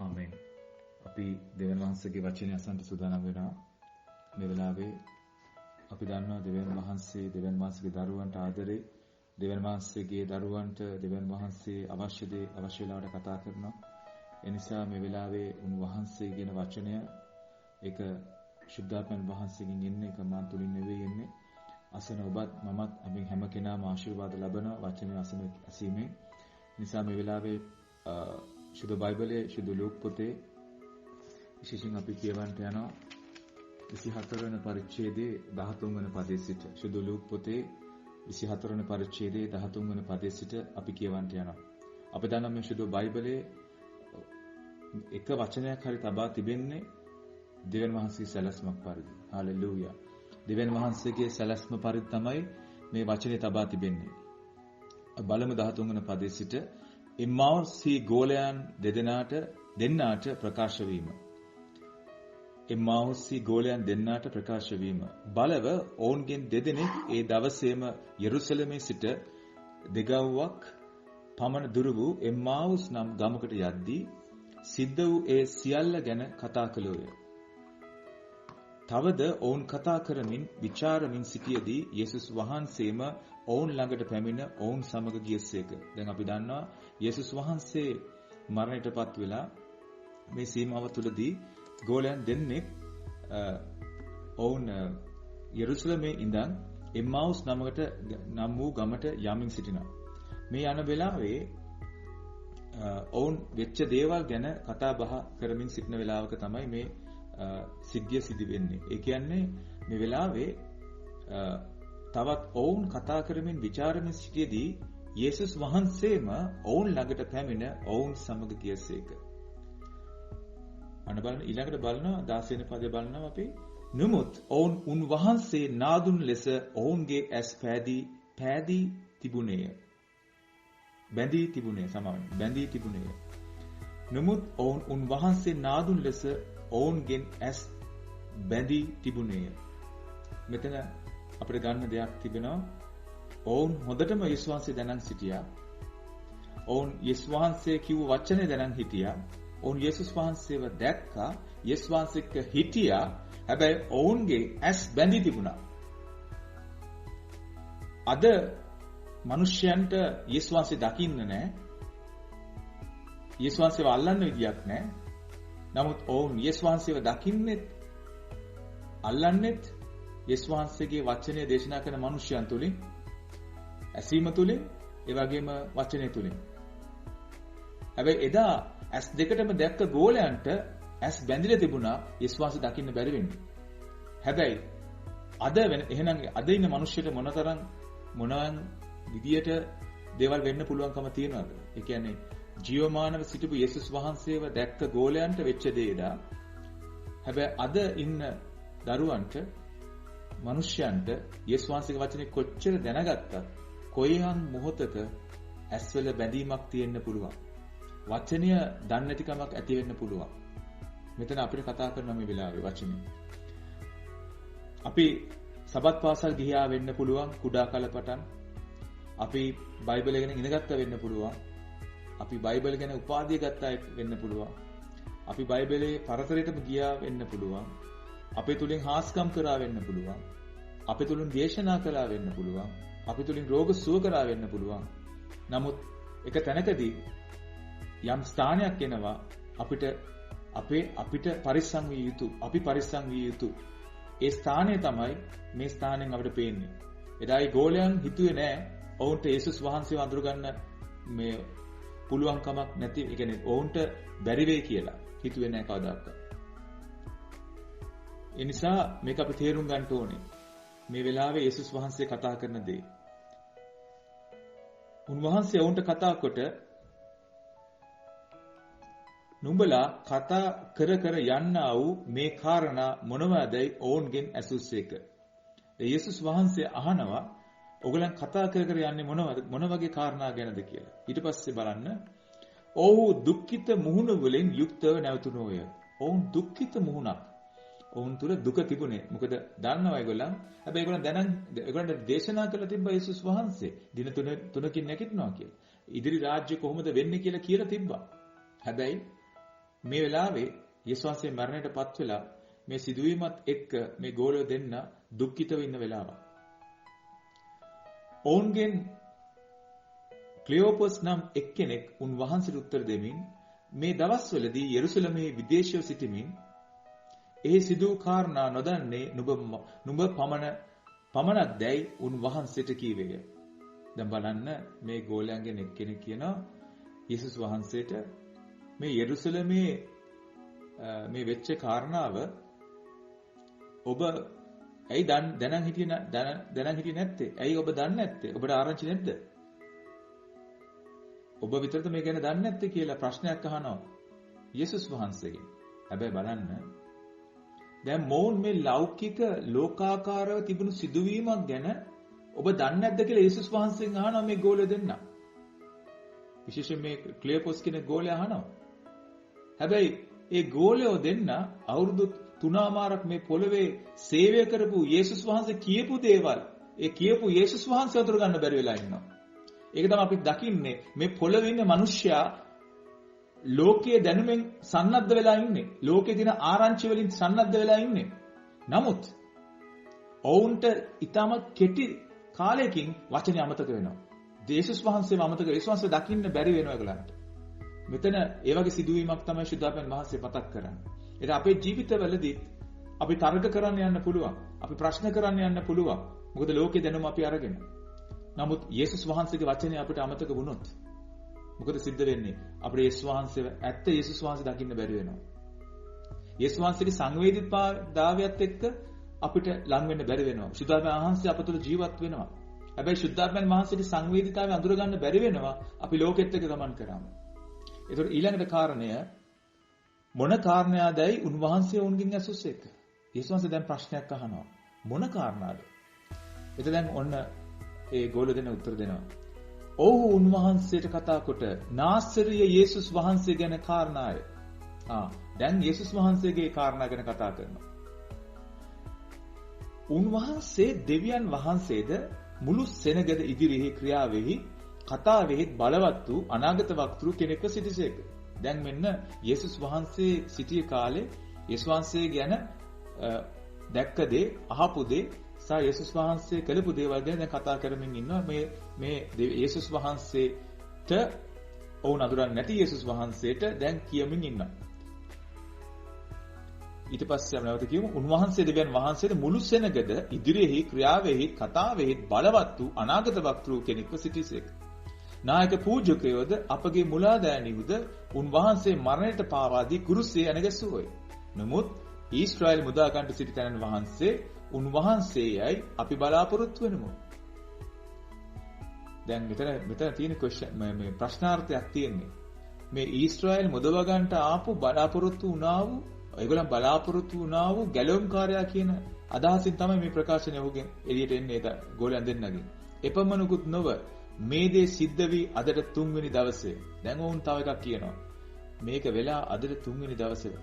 ආමෙන්. අපි දෙවියන් වහන්සේගේ වචනය අසන්න සූදානම් වෙනවා. මේ වෙලාවේ අපි දන්නවා දෙවියන් වහන්සේගේ දරුවන්ට ආදරේ, දෙවියන් වහන්සේගේ දරුවන්ට දෙවියන් වහන්සේ අවශ්‍ය දේ අවශ්‍ය වෙලාවට කතා කරනවා. ඒ නිසා මේ වෙලාවේ උන්වහන්සේගෙන වචනය ඒක ශුද්ධාත්මයන් වහන්සේගෙන් එන්නේ, ඒක මා තුලින් නෙවෙයි එන්නේ. අසන ඔබත් මමත් අපි හැම කෙනාම ආශිර්වාද ලබන වචනය අසීමෙන්. නිසා මේ වෙලාවේ සුදු බයිබලයේ සුදු ලූක් පොතේ විශේෂයෙන් අපි කියවන්ට යනවා 24 වෙනි පරිච්ඡේදයේ 13 වෙනි පදයේ සිට. සුදු ලූක් පොතේ 24 වෙනි පරිච්ඡේදයේ 13 වෙනි පදයේ සිට අපි කියවන්ට යනවා. අපි දන්නා මේ සුදු බයිබලයේ එක වචනයක් හරි තබා තිබෙන්නේ දෙවියන් වහන්සේගේ සැලැස්මක් පරිදි. හාලෙලූයා. දෙවියන් වහන්සේගේ සැලැස්ම පරිදි තමයි මේ වචනේ තබා තිබෙන්නේ. බලමු 13 වෙනි පදයේ සිට එම්මාවුස් ගෝලයන් දෙන්නාට ප්‍රකාශ වීම. එම්මාවුස් ගෝලයන් දෙන්නාට ප්‍රකාශ වීම. බලව ඔවුන්ගෙන් දෙදෙනෙක් ඒ දවසේම යෙරුසලමේ සිට දෙගව්වක් පමණ දුර වූ එම්මාවුස් නම් ගමකට යද්දී සිද්ධ වූ ඒ සියල්ල ගැන කතා කළෝය. තවද ඔවුන් කතා කරමින් විචාරමින් සිටියේදී යේසුස් වහන්සේම ඔවුන් ළඟට පැමිණ ඔවුන් සමග ගියසේක. දැන් අපි දන්නවා යේසුස් වහන්සේ මරණයටපත් වෙලා මේ සීමාව තුලදී ගෝලයන් දෙන්නෙක් ඔවුන් යෙරුසලමේ ඉඳන් එම්මාවුස් නම් වූ ගමට යමින් සිටිනවා. මේ යන වෙලාවේ ඔවුන් වෙච්ච දේවල් ගැන කතා බහ කරමින් සිටින වෙලාවක තමයි මේ සිද්ධිය සිදු වෙන්නේ. ඒ කියන්නේ මේ වෙලාවේ තවත් ඔවුන් කතා කරමින් ਵਿਚාරමින් සිටියේදී යේසුස් වහන්සේම ඔවුන් ළඟට පැමිණ ඔවුන් සමග ගියසේක. අන්න බලන්න ඊළඟට බලනවා 16 වෙනි පදේ බලනවා අපි. නමුත් ඔවුන් උන්වහන්සේ නාදුන් ලෙස ඔවුන්ගේ ඇස් පෑදී තිබුණේය. බැඳී තිබුණේය. නමුත් ඔවුන් උන්වහන්සේ නාදුන් ලෙස ඔවුන්ගෙන් ඇස් බැඳී තිබුණේය. මෙතන අපිට ගන්න දෙයක් තිබෙනවා. ඔවුන් හොඳටම යේසුස් වහන්සේ දැනන් සිටියා. ඔවුන් යේසුස් වහන්සේ කිව්ව වචනේ දැනන් හිටියා. ඔවුන් යේසුස් වහන්සේව දැක්කා. යේසුස් වහන්සේක හිටියා. හැබැයි ඔවුන්ගේ ඇස් බැඳී තිබුණා. අද මිනිස්යන්ට යේසුස් වහන්සේ දකින්න නැහැ. යේසුස් වහන්සේව අල්ලන්න විදියක් නැහැ. නමුත් ඔවුන් යේසුස් වහන්සේව දකින්නෙත් අල්ලන්නෙත් යේසුස් වහන්සේගේ වචනය දේශනා කරන මිනිස්යන් තුලින්, ඇසීම තුලින්, ඒ වගේම වචනය තුලින්. හැබැයි එදා ඇස් දෙකටම දැක්ක ගෝලයන්ට ඇස් බැඳිලා තිබුණා යේසුස් වහන්සේ දකින්න බැරි වෙන්නේ. හැබැයි එහෙනම් අද ඉන්න මිනිස්සුන්ට මොනවන් විදියට දේවල් වෙන්න පුළුවන්කම තියනවද? ඒ කියන්නේ ජීවමානව සිටපු යේසුස් වහන්සේව දැක්ක ගෝලයන්ට වෙච්ච දේදා. හැබැයි අද ඉන්න දරුවන්ට, මිනිස්යන්ට යේසුස් වහන්සේගේ වචනේ කොච්චර දැනගත්තත් කොයිනම් මොහොතක ඇස්වල බැඳීමක් තියෙන්න පුළුවන්. වචනය දන්නේ නැතිකමක් ඇති වෙන්න පුළුවන්. මෙතන අපිට කතා කරන මේ වෙලාවේ වචනේ. අපි සබත් පාසල් ගියා වෙන්න පුළුවන් කුඩා කාල පටන්. අපි බයිබලය ගැන ඉගෙනගත්තා වෙන්න පුළුවන්. අපි බයිබල් ගැන උපාධිය ගත්තා වෙන්න පුළුවන්. අපි බයිබලයේ පරතරයටම ගියා වෙන්න පුළුවන්. අපේ තුලින් හාස්කම් කරා වෙන්න පුළුවන්. අපේ තුලින් දේශනා කළා වෙන්න පුළුවන්. අපේ තුලින් රෝග සුව කරා වෙන්න පුළුවන්. නමුත් එක තැනකදී යම් ස්ථානයක් එනවා අපිට පරිස්සම් විය යුතු. අපි පරිස්සම් විය යුතු. ඒ ස්ථානය තමයි මේ ස්ථානෙන් අපිට පේන්නේ. එදායි ගෝලයන් හිතුවේ නෑ ඔවුන්ට යේසුස් වහන්සේව අඳුරගන්න මේ පුළුවන් කමක් නැති, ඒ කියන්නේ ඔවුන්ට බැරි වෙයි කියලා හිතුවේ නෑ කවදාවත්. ඒ නිසා මේක අපි තේරුම් ගන්න ඕනේ. මේ වෙලාවේ යේසුස් වහන්සේ කතා කරන දේ. උන්වහන්සේ ඔවුන්ට කතා කොට නුඹලා කතා කර යන්නා වූ මේ කාරණා මොනවදයි ඔවුන්ගෙන් ඇසුස්සේක. යේසුස් වහන්සේ අහනවා ඔයගලන් කතා කර යන්නේ මොන වගේ කාරණා ගැනද කියලා. ඊට පස්සේ බලන්න ඔව්හු දුක්ඛිත මුහුණ වලින් යුක්තව නැවතුණෝය. ඔවුන් දුක්ඛිත මුහුණක්. ඔවුන් තුල දුක තිබුණේ. මොකද දන්නවා ඒගොල්ලන්. හැබැයි ඒගොල්ලන්ට දේශනා කළ තිබ්බ යේසුස් වහන්සේ දින තුනකින් නැගිටිනවා කියලා. ඉදිරි රාජ්‍ය කොහොමද වෙන්නේ කියලා තිබ්බා. හැබැයි මේ වෙලාවේ යේසුස් වහන්සේ මරණයටපත් වෙලා මේ සිදුවීමත් එක්ක මේ ගෝලයෝ දෙන්න දුක්ඛිතව ඉන්න වෙලාව. ඔවුන්ගෙන් ක්ලියෝපස් නම් එක්කෙනෙක් උන්වහන්සේට උත්තර දෙමින් මේ දවස්වලදී යෙරුසලමේ විදේශීව සිටමින් එහි සිදු වූ කාරණා නොදන්නේ නුඹ පමණක් දැයි උන්වහන්සේට කීවේය. දැන් බලන්න මේ ගෝලයන්ගෙන් එක්කෙනෙක් කියනවා යේසුස් වහන්සේට මේ යෙරුසලමේ මේ වෙච්ච කාරණාව ඔබ ඇයි දැනන් හිටියේ නැත්තේ? ඇයි ඔබ දන්නේ නැත්තේ? ඔබට ආරංචි නැද්ද? ඔබ විතරද මේ ගැන දන්නේ නැත්තේ කියලා ප්‍රශ්නයක් අහනවා යේසුස් වහන්සේගෙන්. හැබැයි බලන්න දැන් මොවුන් මේ ලෞකික ලෝකාකාරව තිබුණු සිදුවීමක් ගැන ඔබ දන්නේ නැද්ද කියලා යේසුස් වහන්සේගෙන් අහනවා මේ ගෝලය දෙන්න. විශේෂයෙන් මේ ක්ලියෝපස් කියන ගෝලයා අහනවා. හැබැයි ඒ ගෝලයෝ දෙන්න අවුරුදු 3මාරක් මේ පොළවේ සේවය කරපු යේසුස් වහන්සේ කියපු දේවල් ඒ කියපු යේසුස් වහන්සේ අතුරු ගන්න බැරි වෙලා ඉන්නවා. ඒක තමයි අපි දකින්නේ මේ පොළවේ ඉන්න මිනිස්සයා ලෝකයේ දැනුමෙන් සන්නද්ධ වෙලා ඉන්නේ. ලෝකයේ දින ආරංචි වලින් සන්නද්ධ වෙලා ඉන්නේ. නමුත් ඔවුන්ට ඊටම කෙටි කාලයකින් වචනේ අමතක වෙනවා. යේසුස් වහන්සේව අමතක යේසුස් වහන්සේ දකින්න බැරි වෙනවා ඒගොල්ලන්ට. මෙතන ඒ වගේ සිදුවීමක් තමයි ශුද්ධාපන් වහන්සේ මතක් කරන්නේ. ඒක අපේ ජීවිතවලදී අපි තර්ක කරන්න යන්න පුළුවන්. අපි ප්‍රශ්න කරන්න යන්න පුළුවන්. මොකද ලෝකේ දැනුම අපි අරගෙන. නමුත් යේසුස් වහන්සේගේ වචනේ අපිට අමතක වුණොත් මොකද සිද්ධ වෙන්නේ? අපිට යේසුස් වහන්සේව ඇත්ත යේසුස් වහන්සේ දකින්න බැරි වෙනවා. යේසුස් වහන්සේගේ සංවේදීතාවයත් එක්ක අපිට ලං වෙන්න බැරි වෙනවා. ශුද්ධාත්ම වහන්සේ අප තුළ ජීවත් වෙනවා. හැබැයි ශුද්ධාත්මයන් වහන්සේගේ සංවේදීතාවය අඳුර ගන්න බැරි වෙනවා අපි ලෝකෙත් එක්ක ගමන් කරාම. ඒතකොට ඊළඟට කාරණය මොන කාරණාවදයි උන්වහන්සේ උන්ගෙන් ඇසුස් එක. යේසුස් වහන්සේ දැන් ප්‍රශ්නයක් අහනවා. මොන කාරණාවද? එතන දැන් ඔන්න ඒ ගෝල දෙන උත්තර දෙනවා. ඔව් උන්වහන්සේට කතා කොට නාසරිය යේසුස් වහන්සේ ගැන කාරණාය. දැන් යේසුස් වහන්සේගේ කාරණා ගැන කතා කරනවා. උන්වහන්සේ දෙවියන් වහන්සේද මුළු සෙනගද ඉදිරිෙහි ක්‍රියාවෙහි කතාවෙහි බලවත් වූ අනාගත වක්තෘ කෙනෙක්ව සිටිසේක. දැන් මෙන්න යේසුස් වහන්සේ සිටිය කාලේ යේසුස් වහන්සේ ගැන දැක්ක දේ අහපු දේ සහ යේසුස් වහන්සේ කළපු දේවල් ගැන දැන් කතා කරමින් ඉන්නවා. මේ යේසුස් වහන්සේට ඔවුන් අඳුරන්නේ නැති යේසුස් වහන්සේට දැන් කියමින් ඉන්නවා. ඊට පස්සේ අපි නැවත කියමු උන්වහන්සේ දෙවියන් වහන්සේට මුළු සෙනගද ඉදිරියෙහි ක්‍රියාවෙහි කතාවෙහි බලවත් වූ අනාගත වක්තෘ කෙනෙක්ව සිටිසේක. නායක පූජකයෝද අපගේ මුලාදෑනියුද උන්වහන්සේ මරණයට පාවා දී කුරුසේ අනගැසුවෝය. නමුත් ඊශ්‍රායල් මුදා ගන්නට සිටි තැනන් වහන්සේ උන්වහන්සේයයි අපි බලාපොරොත්තු වෙනමු. දැන් මෙතන තියෙන මේ ප්‍රශ්නාර්ථයක් තියෙන්නේ. මේ ඊශ්‍රායල් මුදව ගන්නට ආපු බලාපොරොත්තු වුණා වූ ඒගොල්ලන් බලාපොරොත්තු වුණා වූ ගැලවුම්කාරයා කියන අදහසින් තමයි මේ ප්‍රකාශනය ඔහුගෙන් එළියට එන්නේ ගෝලයන් දෙන්නගෙන්. එපමණකුත් නොව මේ දේ සිද්ධ වී අදට 3 වෙනි දවසේ. දැන් වුන් තව එකක් කියනවා. මේක වෙලා අදට 3 වෙනි දවසේ.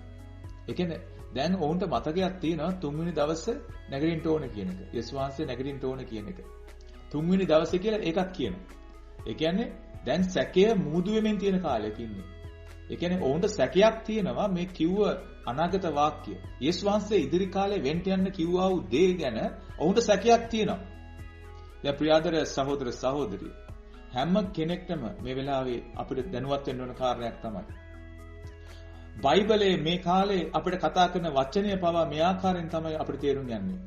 ඒ කියන්නේ දැන් වුන්ට මතකයක් තියෙනවා 3 වෙනි දවසේ නැගිටින්න ඕන කියන එක. යේසුස් වහන්සේ නැගිටින්න ඕන කියන එක. 3 වෙනි දවසේ කියලා ඒකක් කියනවා. ඒ කියන්නේ දැන් සැකය මුහුදු වෙමින් තියෙන කාලයක ඉන්නේ. ඒ කියන්නේ වුන්ට සැකයක් තියෙනවා මේ කිව්ව අනාගත වාක්‍ය. යේසුස් වහන්සේ ඉදිරි කාලේ වෙන්න යන්න කිව්වා වූ දේ ගැන වුන්ට සැකයක් තියෙනවා. දැන් ප්‍රියාදර සහෝදර සහෝදරිය හැම කෙනෙක්ටම මේ වෙලාවේ අපිට දැනුවත් වෙන්න ඕන කාරණයක් තමයි. බයිබලයේ මේ කාලේ අපිට කතා කරන වචනය පවා මේ ආකාරයෙන් තමයි අපිට තේරුම් යන්නේ.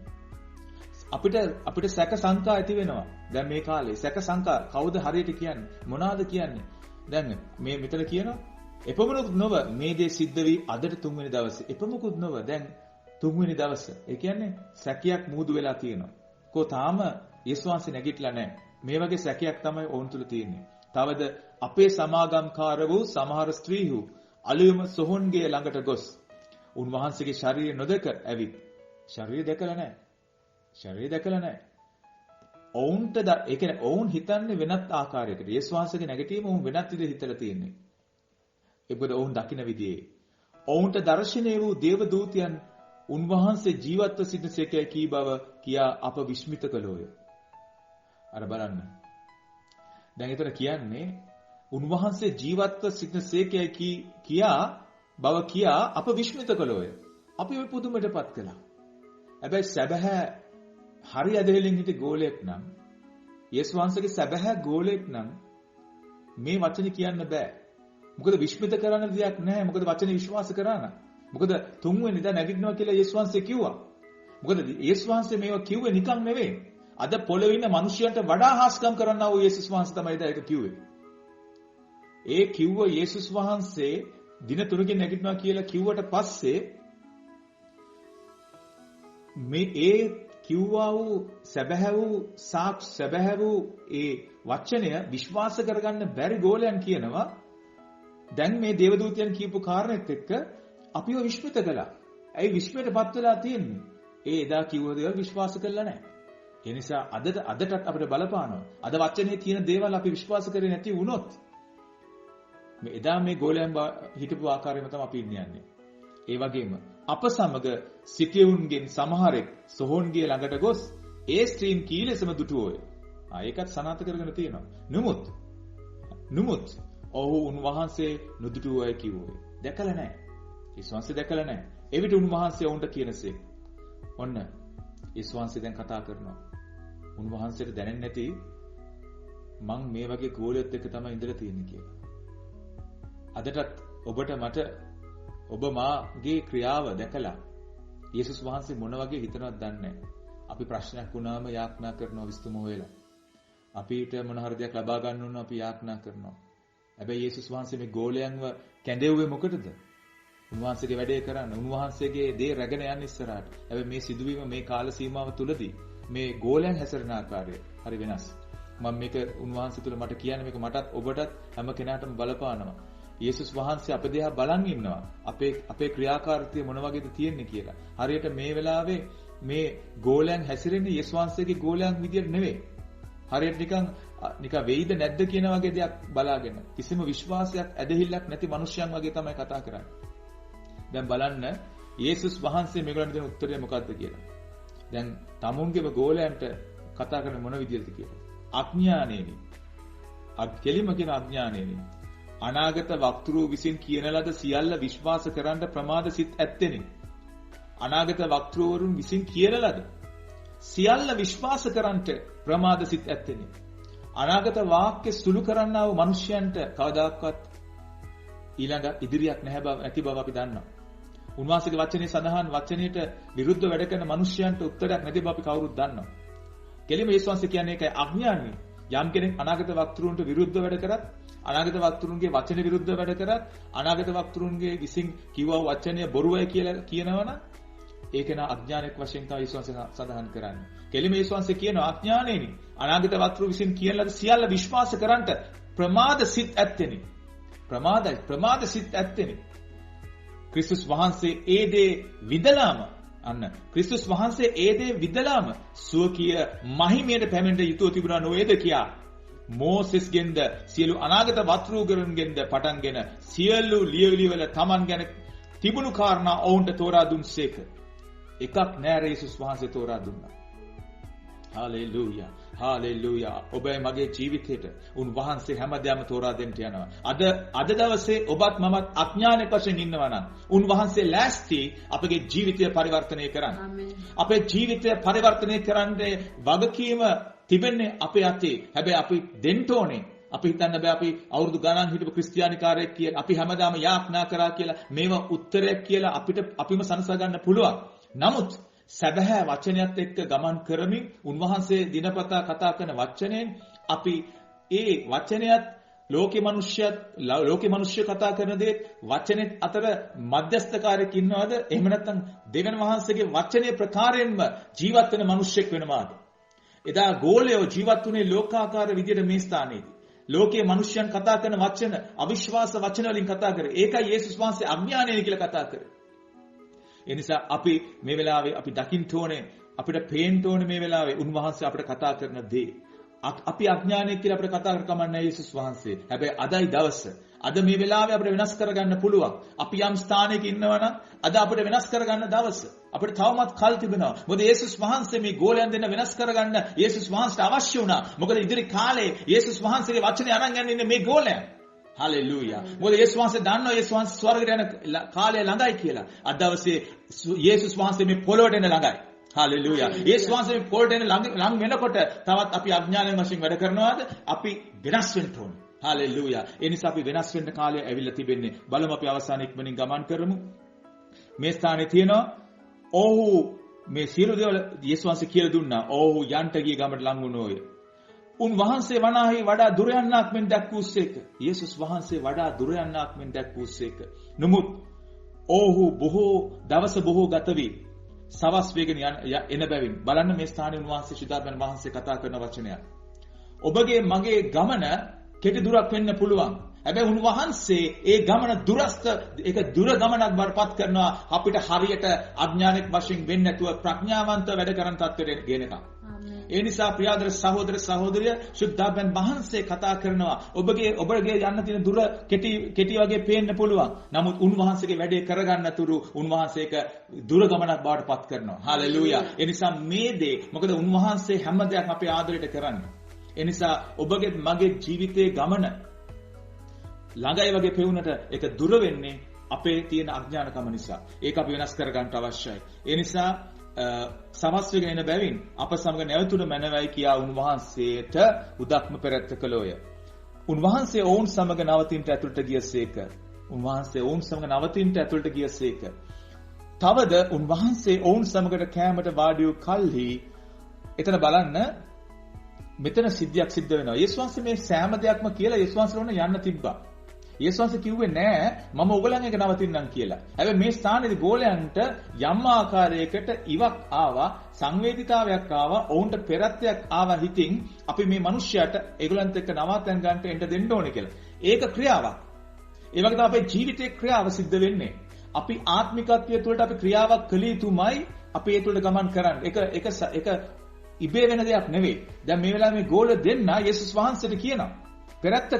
අපිට සැක සංකා ඇති වෙනවා. දැන් මේ කාලේ සැක සංකා කවුද හරියට කියන්නේ? මොනවාද කියන්නේ? දැන් මේ මෙතන කියනවා එපමණකුත් නොව මේ දේ සිද්ධ වී අදට 3 වෙනි දවසේ. එපමණකුත් නොව දැන් 3 වෙනි දවස. ඒ කියන්නේ සැකයක් මූදු වෙලා තියෙනවා. තාම යේසුස් වහන්සේ නැගිටලා නැහැ. මේ වගේ සැකයක් තමයි ඔවුන් තුල තියෙන්නේ. තවද අපේ සමාගම්කාර වූ සමහර ස්ත්‍රීහු අලුයම සොහොන්ගේ ළඟට ගොස් උන්වහන්සේගේ ශරීරය නොදක ඇවිත් ශරීරය දැකලා නැහැ. ඔවුන්ට ඒ කියන්නේ ඔවුන් හිතන්නේ වෙනත් ආකාරයකට. යේසුස් වහන්සේගේ නැගිටීම ඔවුන් වෙනත් විදිහට හිතලා තියෙන්නේ. ඒකද ඔවුන් දකින්න විදිහේ. ඔවුන්ට දර්ශනය වූ දේව දූතයන් උන්වහන්සේ ජීවත්ව සිටින සේකයි කී බව කියා අප විස්මිත කළෝය. අර බලන්න. දැන් ඒතර කියන්නේ උන්වහන්සේ ජීවත්ව සිටින සේකයි කියා බව කියා අප විශ්මිත කළෝය. අපි ඔය පුදුමයටපත් කළා. හැබැයි සැබෑ හරි ඇදහිල්ලෙන් හිටි ගෝලයක් නම් යේසුස් වහන්සේගේ සැබෑ ගෝලයක් නම් මේ වචනේ කියන්න බෑ. මොකද විශ්මිත කරන්න දෙයක් නැහැ. මොකද වචනේ විශ්වාස කරා නම්. මොකද තුන්වෙනි දා නැගිටිනවා කියලා යේසුස් වහන්සේ කිව්වා. මොකද යේසුස් වහන්සේ මේවා කිව්වේ නිකන් නෙවෙයි. අද පොළොවේ ඉන්න මිනිසයන්ට වඩා හාස්කම් කරන්නා වූ යේසුස් වහන්සේ තමයි ඒක කිව්වේ. ඒ කිව්ව යේසුස් වහන්සේ දින 3කින් නැගිටිනවා කියලා කිව්වට පස්සේ මේ ඒ කිව්වා වූ සැබෑ වූ සැබෑ වූ ඒ වචනය විශ්වාස කරගන්න බැරි ගෝලයන් කියනවා දැන් මේ දේවදූතයන් කියපු කාරණෙත් එක්ක අපිව විශ්මිත කළා. ඇයි විශ්මයටපත් වෙලා තියෙන්නේ? ඒ එදා කිව්ව දේවල් විශ්වාස කළා නැහැ. ඒ නිසා අදටත් අපිට බලපානවා. අද වචනේ තියෙන දේවල් අපි විශ්වාස කරේ නැති වුණොත් මේ එදා මේ ගෝලයන් හිටපු ආකාරයෙන්ම තමයි අපි ඉන්නේ. ඒ වගේම අප සමග සිටියුන්ගෙන් සමහරෙක් සොහොන්ගේ ළඟට ගොස් ඒ ස්ත්‍රීන් කීලෙසම දුටුවෝය. ඒකත් සනාථ කරගෙන තියෙනවා. නමුත් ඔහු උන්වහන්සේ නුදුටුවෝය කිව්වෝය. දැකලා නැහැ. යේසුස් දැකලා නැහැ. එවිට උන්වහන්සේ වුන්ට කියනසේ ඔන්න යේසුස් දැන් කතා කරනවා. උන්වහන්සේට දැනෙන්නේ නැති මං මේ වගේ ගෝලියොත් එක්ක තමයි ඉඳලා තියෙන්නේ කියලා. අදටත් ඔබට මට ඔබ මාගේ ක්‍රියාව දැකලා යේසුස් වහන්සේ මොන වගේ හිතනවද දන්නේ නැහැ. අපි ප්‍රශ්නයක් වුණාම යාඥා කරනවා විස්තුම හොයලා. අපිට මොන හරි දෙයක් ලබා ගන්න ඕන අපි යාඥා කරනවා. හැබැයි යේසුස් වහන්සේ මේ ගෝලයන්ව කැඳෙව්වේ මොකටද? උන්වහන්සේගේ වැඩේ කරන්න. උන්වහන්සේගේ දේ රැගෙන යන්න ඉස්සරහට. හැබැයි මේ සිදුවීම මේ කාල සීමාව තුලදී මේ ගෝලයන් හැසිරෙන ආකාරය හරි වෙනස්. මම මේක උන්වහන්සේ තුල මට කියන්නේ මේක මටත් ඔබටත් හැම කෙනාටම බලපානවා. යේසුස් වහන්සේ අප දිහා බලන් ඉන්නවා. අපේ ක්‍රියාකාරීත්වය මොන වගේද තියෙන්නේ කියලා. හරියට මේ වෙලාවේ මේ ගෝලයන් හැසිරෙන්නේ යේසුස් වහන්සේගේ ගෝලයන් විදියට නෙවෙයි. හරියට නිකන් වෙයිද නැද්ද කියන වගේ දෙයක් බලාගෙන කිසිම විශ්වාසයක් ඇදහිල්ලක් නැති මිනිසයන් වගේ තමයි කතා කරන්නේ. දැන් බලන්න යේසුස් වහන්සේ මේගොල්ලන්ට දෙන උත්තරය මොකක්ද කියලා. දැන් තමුන්ගේම ගෝලයන්ට කතා කරන මොන විදියටද කියලා. අඥානෙනි. කෙලිම කියන අඥානෙනි. අනාගත වක්තෘ විසින් කියන ලද සියල්ල විශ්වාස කරන්න ප්‍රමාද සිත් ඇත්තෙනි. අනාගත වක්තෘවරුන් විසින් කියන ලද සියල්ල විශ්වාස කරන්නට ප්‍රමාද සිත් ඇත්තෙනි. අනාගත වාක්‍ය සුළු කරන්නා වූ මිනිසයන්ට කවදාකවත් ඊළඟ ඉදිරියක් නැහැ බව ඇති බව අපි දන්නවා. උන්වහන්සේගේ වචනේ සඳහන් වචනයට විරුද්ධව වැඩ කරන මිනිසයන්ට උත්තරයක් නැති බව අපි කවුරුත් දන්නවා. කෙලිම යේසුස් වහන්සේ කියන්නේ ඒකයි අඥානයි. යම් කෙනෙක් අනාගත වක්තෘන්ට විරුද්ධව වැඩ කරත් අනාගත වක්තෘන්ගේ වචන විරුද්ධව වැඩ කරත් අනාගත වක්තෘන්ගේ විසින් කිව්ව වචනය බොරුවයි කියලා කියනවනම් ඒක නා අඥානයක් වශයෙන් තමයි යේසුස් සඳහන් කරන්නේ. කෙලිම යේසුස් වහන්සේ කියනවා අඥානෙනි. අනාගත වක්තෘ විසින් කියන ලද සියල්ල විශ්වාස කරන්ට ප්‍රමාද සිත් ඇත්තෙනි. ප්‍රමාද සිත් ඇත්තෙනි. ක්‍රිස්තුස් වහන්සේ ඒ දේ විදලාම සුවකීය මහිමයට පැමිණෙන්න යුතුව තිබුණා නොවේද කියා මෝසෙස්ගෙන්ද සියලු අනාගත වක්තෘගරුන්ගෙන්ද පටන්ගෙන සියලු ලියවිලි වල තමන් ගැන තිබුණු කාරණා ඔවුන්ට තෝරා දුන්සේක. එකක් නෑර යේසුස් වහන්සේ තෝරා දුන්නා. හාලෙලූයා. හාලෙලූයා. ඔබේ මගේ ජීවිතේට උන්වහන්සේ හැමදේම තෝරා දෙන්න යනවා. අද දවසේ ඔබත් මමත් අඥානෙක වශයෙන් ඉන්නවා නම් උන්වහන්සේ ලෑස්ති අපගේ ජීවිතය පරිවර්තනය කරන්න. අපේ ජීවිතය පරිවර්තනය කරන්නේ වගකීම තිබෙන්නේ අපේ අතේ. හැබැයි අපි දෙන්න ඕනේ. අපි හිතන්න බෑ අපි අවුරුදු ගණන් හිටපු ක්‍රිස්තියානිකාරයෙක් කියලා අපි හැමදාම යාඥා කරා කියලා මේවා උත්තරයක් කියලා අපිම සනසා ගන්න පුළුවන්. නමුත් සැබෑ වචනයත් එක්ක ගමන් කරමින් උන්වහන්සේ දිනපතා කතා කරන වචනයෙන් අපි ඒ වචනයත් ලෝකේ මිනිස්සු කතා කරන දේ වචනෙත් අතර මධ්‍යස්ථකාරයෙක් ඉන්නවද? එහෙම නැත්නම් දෙවියන් වහන්සේගේ වචනේ ප්‍රකාරයෙන්ම ජීවත් වෙන මිනිස්සෙක් වෙනවාද? එදා ගෝලයෝ ජීවත් වුණේ ලෝකාකාර විදියට මේ ස්ථානයේදී. ලෝකයේ මිනිස්යන් කතා කරන වචන අවිශ්වාස වචන වලින් කතා කරේ. ඒකයි යේසුස් වහන්සේ අඥානයි කියලා කතා කරේ. ඒ නිසා අපි මේ වෙලාවේ අපි දකින්න ඕනේ අපිට පේන්න ඕනේ මේ වෙලාවේ උන්වහන්සේ අපිට කතා කරන දේ. අපි අඥානයි කියලා අපිට කතා කර කමන්නේ යේසුස් වහන්සේ. හැබැයි අදයි දවස. අද මේ වෙලාවේ අපිට වෙනස් කරගන්න පුළුවන්. අපි යම් ස්ථානයක ඉන්නවනම් අද අපිට වෙනස් කරගන්න දවස. අපිට තවමත් කල් තිබෙනවා. මොකද යේසුස් වහන්සේ මේ ගෝලයන් දෙන්න වෙනස් කරගන්න යේසුස් වහන්සේට අවශ්‍ය වුණා. මොකද ඉදිරි කාලේ යේසුස් වහන්සේගේ වචනේ අරන් යන්නේ මේ ගෝලයන්. හලෙලූයා. මොකද යේසුස් වහන්සේ දන්නවා යේසුස් වහන්සේ ස්වර්ගයට යන කාලය ළඟයි කියලා. අද දවසේ යේසුස් වහන්සේ මේ පොළොවට එන ළඟයි. හලෙලූයා. යේසුස් වහන්සේ මේ පොළොවට එන ළඟ වෙනකොට තවත් අපි අඥානයෙන් වශයෙන් වැඩ කරනවාද? අපි වෙනස් වෙන්න ඕනේ. හලෙලූයා. ඒ නිසා අපි වෙනස් වෙන්න කාලය ඇවිල්ලා තිබෙන්නේ. බලමු අපි අවසාන ඉක්මනින් ගමන් කරමු. මේ ස්ථානයේ තියෙනවා ඔහු මේ සියලු දේවල් යේසුස් වහන්සේ කියලා දුන්නා. ඔහු යන්ට ගිය ගමට ලං වුණෝය. උන්වහන්සේ වනාහි වඩා දුර යන්නක් මෙන් දැක්වූසේක. යේසුස් වහන්සේ වඩා දුර යන්නක් මෙන් දැක්වූසේක. නමුත් ඔහු දවස බොහෝ ගත වී සවස් වේගෙන එන බැවින් බලන්න මේ ස්ථානයේ උන්වහන්සේ ශුද්ධාත්මයන් වහන්සේ කතා කරන වචනයක්. ඔබගේ මගේ ගමන කෙටි දුරක් වෙන්න පුළුවන්. හැබැයි උන්වහන්සේ ඒ ගමන දුරස්ත ඒක දුර ගමනක් බරපත් කරනවා අපිට හරියට අඥානෙක් වශයෙන් වෙන්නේ නැතුව ප්‍රඥාවන්ත වැඩ කරන තත්ත්වයට ගෙනකම්. ඒ නිසා ප්‍රියාදර සහෝදර සහෝදරිය ශුද්ධාත්මයන් වහන්සේ කතා කරනවා ඔබගේ යන්න තියෙන දුර කෙටි වගේ පේන්න පුළුවන්. නමුත් උන්වහන්සේගේ වැඩේ කරගන්න තුරු උන්වහන්සේක දුර ගමනක් බවට පත් කරනවා. හලෙලූයා. ඒ නිසා මේ දේ මොකද උන්වහන්සේ හැම දෙයක් අපේ ආදරයට කරන්නේ. ඒ නිසා ඔබගේ මගේ ජීවිතයේ ගමන ළඟයි වගේ පෙවුනට ඒක දුර වෙන්නේ අපේ තියෙන අඥානකම නිසා. ඒක අපි වෙනස් කරගන්න අවශ්‍යයි. ඒ නිසා සමස් වෙගෙන එන බැවින් අප සමග නැවතුණු මැනවයි කියා උන්වහන්සේට උදක්ම පෙරත්ත කළෝය. උන්වහන්සේ ඔවුන් සමග නවතින්ට ඇතුළට ගියසේක. තවද උන්වහන්සේ ඔවුන් සමගට කෑමට වාඩි වූ කල්හි එතන බලන්න මෙතන සිද්ධියක් සිද්ධ වෙනවා. යේසුස් වහන්සේ මේ සෑම දෙයක්ම කියලා යේසුස් වහන්සේ ඕන යන්න තිබ්බා. යේසුස් වහන්සේ කිව්වේ නෑ මම ඔයගලන් එක නවතින්නම් කියලා. හැබැයි මේ ස්ථානයේදී ගෝලයන්ට යම් ආකාරයකට ඉවක් ආවා, සංවේදීතාවයක් ආවා, ඔවුන්ට පෙරත්තයක් ආවා හිතින් අපි මේ මිනිස්යාට ඒගොල්ලන්ත් එක්ක නවත්තන් ගන්නට එන්න දෙන්න ඕනේ කියලා. ඒක ක්‍රියාවක්. ඒ වගේ තමයි අපේ ජීවිතේ ක්‍රියාව සිද්ධ වෙන්නේ. අපි ආත්මිකත්වය තුළට අපි ක්‍රියාවක් කළ යුතුමයි අපි ඒ තුළට ගමන් කරන්නේ. ඒක ඉබේ වෙන දෙයක් නෙවෙයි. දැන් මේ වෙලාවේ මේ ගෝල දෙන්න යේසුස් වහන්සේට කියනවා. පෙරත්ත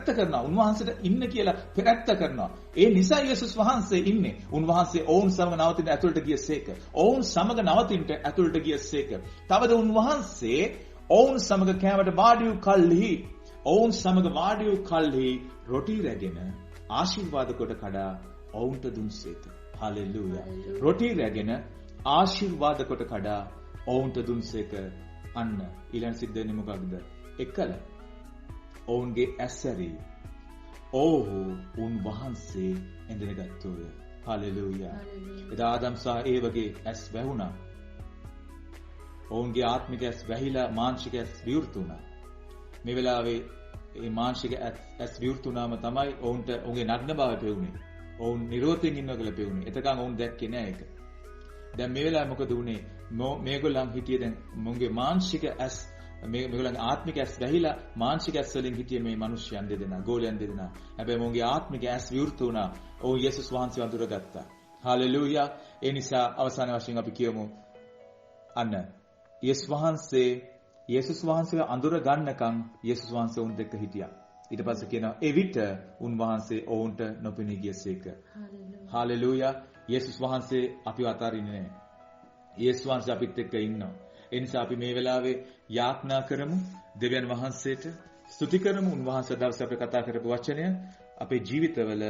කරනවා. උන්වහන්සේට ඉන්න කියලා පෙරත්ත කරනවා. ඒ නිසා යේසුස් වහන්සේ ඉන්නේ. උන්වහන්සේ ඔවුන් සමග නවතින්න ඇතුළට ගියසේක. තවද උන්වහන්සේ ඔවුන් සමග කෑමට වාඩි වූ කල්හි රොටි රැගෙන ආශිර්වාද කොට කඩා ඔවුන්ට දුන්සේක. හලෙලූයා. රොටි රැගෙන ආශිර්වාද කොට කඩා ඔවුන්ට දුන්සේක. අන්න ඊළඟ සිද්ධ වෙන්නේ මොකක්ද? එකල ඔවුන්ගේ ඇස්සරි ඔහු උන්වහන්සේ ඇඳගත්තෝය. හලෙලූයා. එදා ආදම් සහ ඒවගේ ඇස් වැහුණා. ඔවුන්ගේ ආත්මික ඇස් වැහිලා මානසික ඇස් විවෘත වුණා. මේ වෙලාවේ මේ මානසික ඇස් විවෘත වුණාම තමයි ඔවුන්ට ඔවුන්ගේ නග්න බව පෙවුනේ. ඔවුන් නිරෝධයෙන් ඉන්නවා කියලා පෙවුනේ. එතකන් ඔවුන් දැක්කේ නෑ ඒක. දැන් මේ වෙලාවේ මොකද වුනේ? මේගොල්ලන් හිටියේ දැන් මොන්ගේ මානසික ඇස් මේගොල්ලන්ගේ ආත්මික ඇස් වැහිලා මානසික ඇස් වලින් හිටියේ මේ මිනිස්යන් දෙදෙනා, ගෝලයන් දෙදෙනා. හැබැයි මොන්ගේ ආත්මික ඇස් විවෘත වුණා. ඔවුන් යේසුස් වහන්සේව අඳුරගත්තා. හලෙලූයා. ඒ නිසා අවසාන වශයෙන් අපි කියමු අන්න යේසුස් වහන්සේව අඳුර ගන්නකම් යේසුස් වහන්සේ උන් දෙක්ක හිටියා. ඊට පස්සේ කියනවා එවිට උන්වහන්සේ ඔවුන්ට නොපෙනී ගියසේක. හලෙලූයා. යේසුස් වහන්සේ අපිව අතාරින්නේ නැහැ. යේසුස් වහන්සේ අපිත් එක්ක ඉන්නවා. ඒ නිසා අපි මේ වෙලාවේ යාඥා කරමු දෙවියන් වහන්සේට, ස්තුති කරමු උන්වහන්සේ දවසේ අපි කතා කරපු වචනය අපේ ජීවිතවල